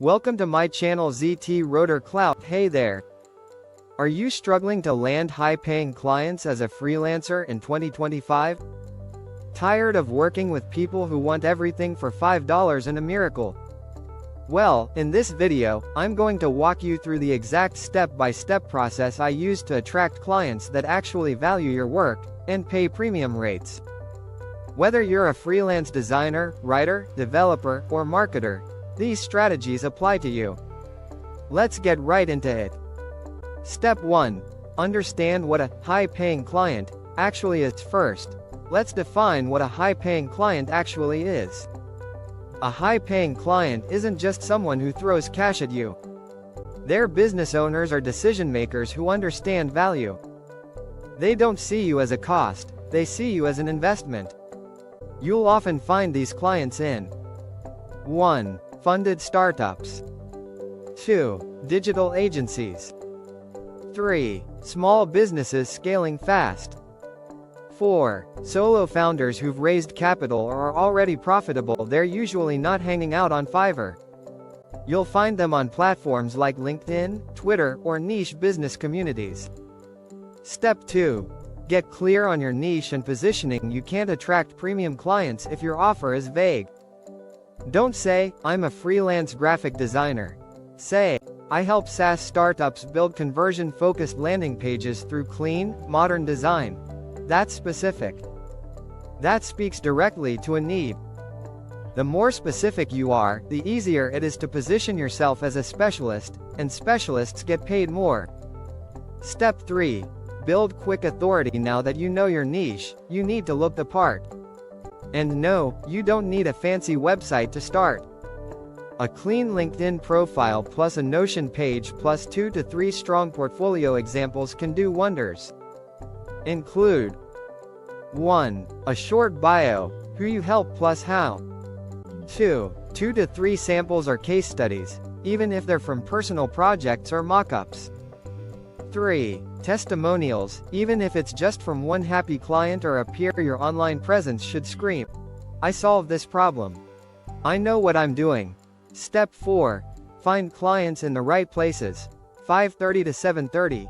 Welcome to my channel Ztroder Clout. Hey there. Are you struggling to land high-paying clients as a freelancer in 2025? Tired of working with people who want everything for $5 and a miracle? Well, in this video, I'm going to walk you through the exact step-by-step process I use to attract clients that actually value your work and pay premium rates. Whether you're a freelance designer, writer, developer, or marketer, these strategies apply to you. Let's get right into it. Step 1. Understand what a high-paying client actually is. First, let's define what a high-paying client actually is. A high-paying client isn't just someone who throws cash at you. They're business owners or decision-makers who understand value. They don't see you as a cost, they see you as an investment. You'll often find these clients in 1. Funded startups. 2. Digital agencies. 3. Small businesses scaling fast. 4. Solo founders who've raised capital or are already profitable. They're usually not hanging out on Fiverr. You'll find them on platforms like LinkedIn, Twitter, or niche business communities. Step 2. Get clear on your niche and positioning. You can't attract premium clients if your offer is vague. Don't say, "I'm a freelance graphic designer." Say, "I help SaaS startups build conversion-focused landing pages through clean, modern design." That's specific. That speaks directly to a need. The more specific you are, the easier it is to position yourself as a specialist, and specialists get paid more. Step 3. Build quick authority. Now that you know your niche, you need to look the part. And no, you don't need a fancy website to start. A clean LinkedIn profile plus a Notion page plus 2 to 3 strong portfolio examples can do wonders. Include 1. A short bio, who you help plus how. 2. 2 to 3 samples or case studies, even if they're from personal projects or mock-ups. 3. Testimonials, even if it's just from one happy client or a peer. Your online presence should scream, "I solved this problem. I know what I'm doing." Step 4. Find clients in the right places. 5:30 to 7:30.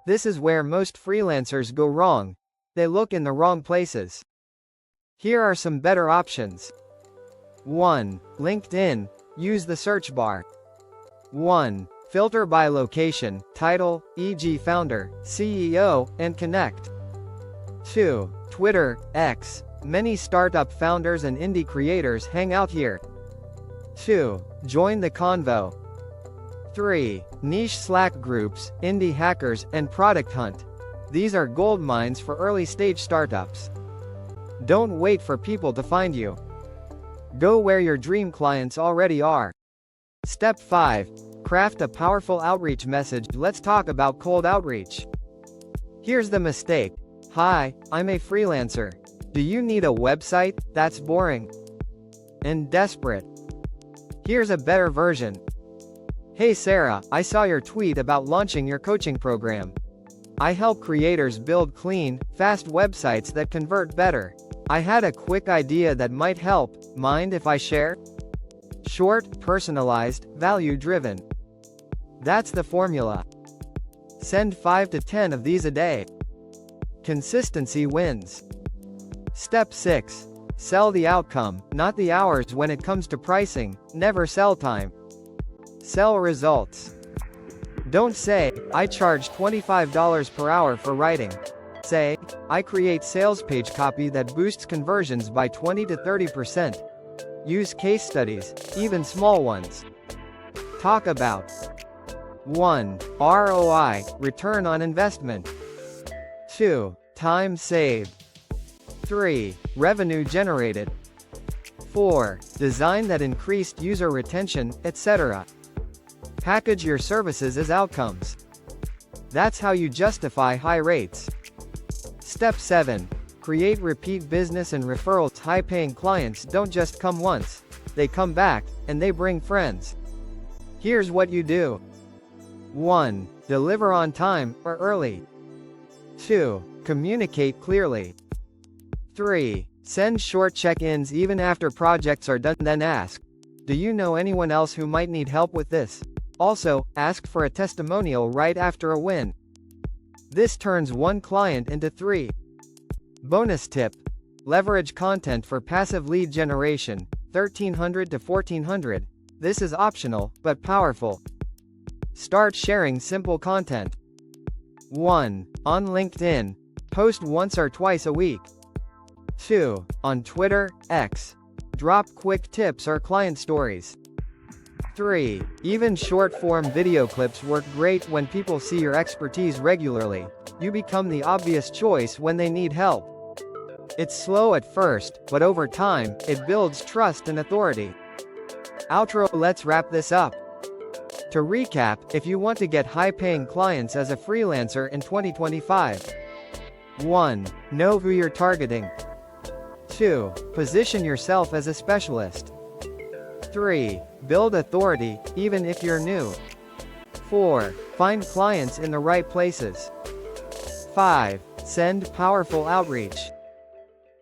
This is where most freelancers go wrong. They look in the wrong places. Here are some better options. 1. LinkedIn. Use the search bar. 1. Filter by location, title, e.g. founder, CEO, and connect. 2. Twitter, X. Many startup founders and indie creators hang out here. 2. Join the convo. 3. Niche Slack groups, indie hackers, and product hunt. These are gold mines for early-stage startups. Don't wait for people to find you. Go where your dream clients already are. Step 5. Craft a powerful outreach message. Let's talk about cold outreach. Here's the mistake. "Hi, I'm a freelancer. Do you need a website?" That's boring and desperate. Here's a better version. "Hey Sarah, I saw your tweet about launching your coaching program. I help creators build clean, fast websites that convert better. I had a quick idea that might help. Mind if I share?" Short, personalized, value-driven. That's the formula. Send 5 to 10 of these a day. Consistency wins. Step 6. Sell the outcome, not the hours. When it comes to pricing, never sell time. Sell results. Don't say, "I charge $25 per hour for writing." Say, "I create sales page copy that boosts conversions by 20 to 30%. Use case studies, even small ones. Talk about 1. ROI, return on investment. 2. Time saved. 3. Revenue generated. 4. Design that increased user retention, etc. Package your services as outcomes. That's how you justify high rates. Step 7. Create repeat business and referrals. High-paying clients don't just come once. They come back, and they bring friends. Here's what you do. 1. Deliver on time, or early. 2. Communicate clearly. 3. Send short check-ins even after projects are done. Then ask, Do you know anyone else who might need help with this? Also, ask for a testimonial right after a win. This turns one client into 3. Bonus tip. Leverage content for passive lead generation, 1300 to 1400. This is optional, but powerful. Start sharing simple content. 1. On LinkedIn. Post once or twice a week. 2. On Twitter, X. Drop quick tips or client stories. 3. Even short-form video clips work great when people see your expertise regularly. You become the obvious choice when they need help. It's slow at first, but over time, it builds trust and authority. Outro. Let's wrap this up. To recap, if you want to get high-paying clients as a freelancer in 2025. 1. Know who you're targeting. 2. Position yourself as a specialist. 3. Build authority, even if you're new. 4. Find clients in the right places. 5. Send powerful outreach.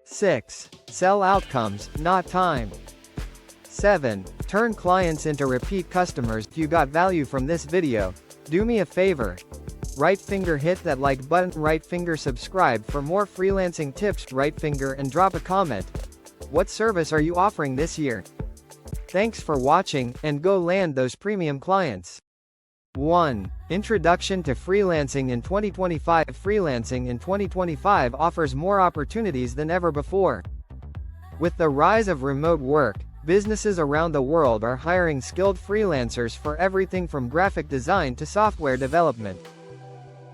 6. Sell outcomes, not time. 7. Turn clients into repeat customers. If you got value from this video, do me a favor. Right finger hit that like button, right finger subscribe for more freelancing tips, right finger and drop a comment. What service are you offering this year? Thanks for watching, and go land those premium clients. 1. Introduction to freelancing in 2025. Freelancing in 2025 offers more opportunities than ever before. With the rise of remote work, businesses around the world are hiring skilled freelancers for everything from graphic design to software development.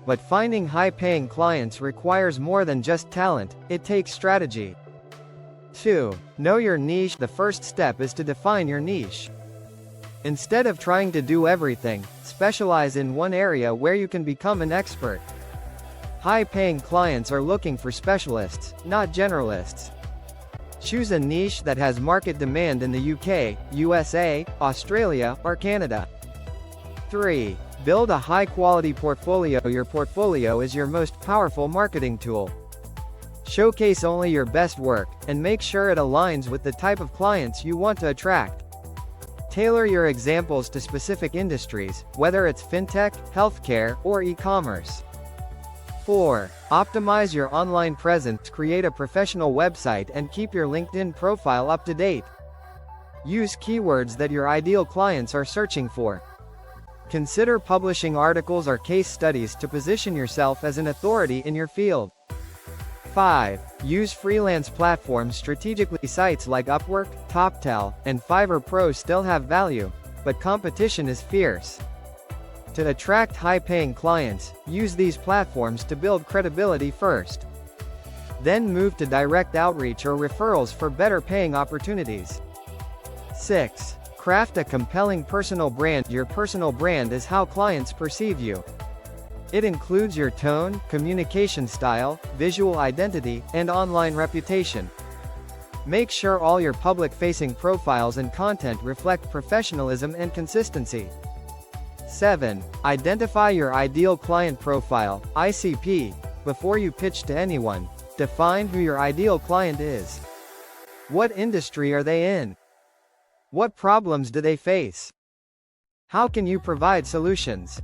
But finding high-paying clients requires more than just talent, it takes strategy. 2. Know your niche. The first step is to define your niche. Instead of trying to do everything, specialize in one area where you can become an expert. High-paying clients are looking for specialists, not generalists. Choose a niche that has market demand in the UK, USA, Australia, or Canada. 3. Build a high-quality portfolio. Your portfolio is your most powerful marketing tool. Showcase only your best work, and make sure it aligns with the type of clients you want to attract. Tailor your examples to specific industries, whether it's fintech, healthcare, or e-commerce. 4. Optimize your online presence. Create a professional website and keep your LinkedIn profile up to date. Use keywords that your ideal clients are searching for. Consider publishing articles or case studies to position yourself as an authority in your field. 5. Use freelance platforms strategically. Sites like Upwork, TopTal, and Fiverr Pro still have value, but competition is fierce. To attract high-paying clients, use these platforms to build credibility first. Then move to direct outreach or referrals for better-paying opportunities. 6. Craft a compelling personal brand. Your personal brand is how clients perceive you. It includes your tone, communication style, visual identity, and online reputation. Make sure all your public-facing profiles and content reflect professionalism and consistency. 7. Identify your ideal client profile, ICP. Before you pitch to anyone, define who your ideal client is. What industry are they in? What problems do they face? How can you provide solutions?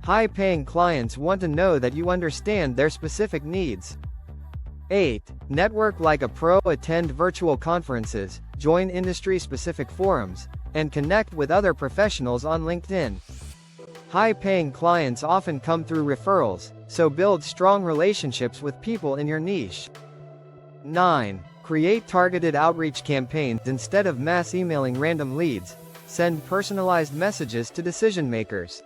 High-paying clients want to know that you understand their specific needs. 8. Network like a pro. Attend virtual conferences, join industry-specific forums, and connect with other professionals on LinkedIn. High-paying clients often come through referrals, so build strong relationships with people in your niche. 9. Create targeted outreach campaigns. Instead of mass emailing random leads, send personalized messages to decision-makers.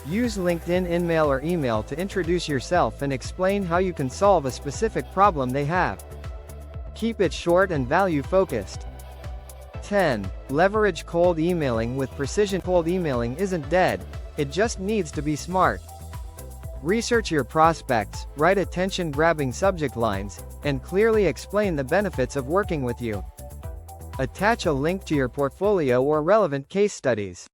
Use LinkedIn InMail or email to introduce yourself and explain how you can solve a specific problem they have. Keep it short and value-focused. 10. Leverage cold emailing with precision. Cold emailing isn't dead, it just needs to be smart. Research your prospects, write attention-grabbing subject lines, and clearly explain the benefits of working with you. Attach a link to your portfolio or relevant case studies.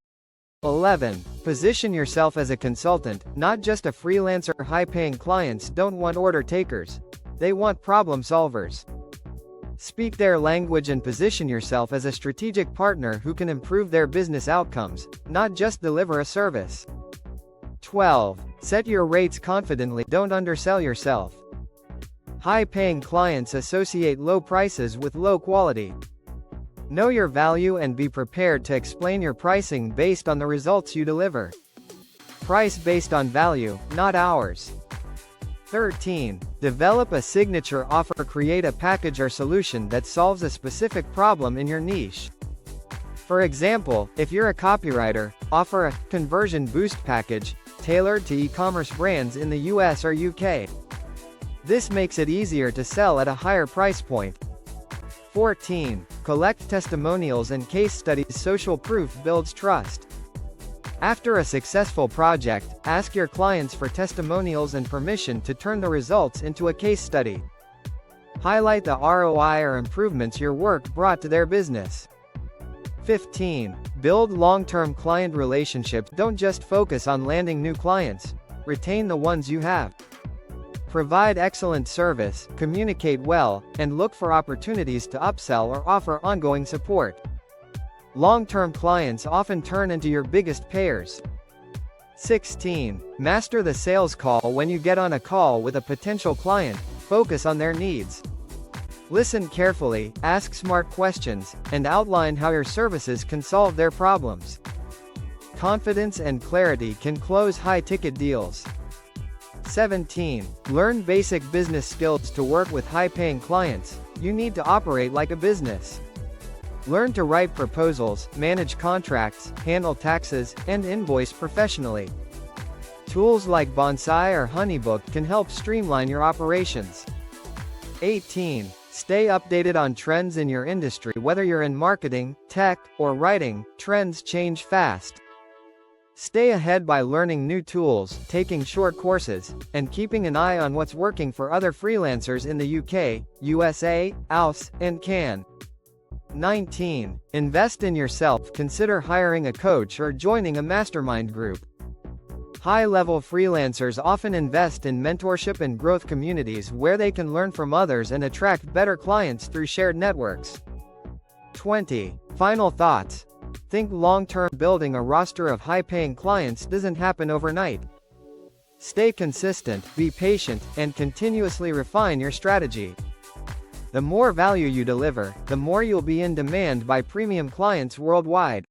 11. Position yourself as a consultant, not just a freelancer. High-paying clients don't want order takers. They want problem solvers. Speak their language and position yourself as a strategic partner who can improve their business outcomes, not just deliver a service. 12. Set your rates confidently, don't undersell yourself. High-paying clients associate low prices with low quality. Know your value and be prepared to explain your pricing based on the results you deliver. Price based on value, not hours. 13. Develop a signature offer. Create a package or solution that solves a specific problem in your niche. For example, if you're a copywriter, offer a conversion boost package tailored to e-commerce brands in the US or UK. This makes it easier to sell at a higher price point. 14. Collect testimonials and case studies. Social proof builds trust. After a successful project, ask your clients for testimonials and permission to turn the results into a case study. Highlight the ROI or improvements your work brought to their business. 15. Build long-term client relationships. Don't just focus on landing new clients. Retain the ones you have. Provide excellent service, communicate well, and look for opportunities to upsell or offer ongoing support. Long-term clients often turn into your biggest payers. 16. Master the sales call. When you get on a call with a potential client, focus on their needs. Listen carefully, ask smart questions, and outline how your services can solve their problems. Confidence and clarity can close high-ticket deals. 17. Learn basic business skills. To work with high-paying clients, you need to operate like a business. Learn to write proposals, manage contracts, handle taxes, and invoice professionally. Tools like Bonsai or Honeybook can help streamline your operations. 18. Stay updated on trends in your industry. Whether you're in marketing, tech, or writing, trends change fast. Stay ahead by learning new tools, taking short courses, and keeping an eye on what's working for other freelancers in the UK, USA, AUS, and Canada. 19. Invest in yourself. Consider hiring a coach or joining a mastermind group. High-level freelancers often invest in mentorship and growth communities where they can learn from others and attract better clients through shared networks. 20. Final thoughts. Think long-term. Building a roster of high-paying clients doesn't happen overnight. Stay consistent, be patient, and continuously refine your strategy. The more value you deliver, the more you'll be in demand by premium clients worldwide.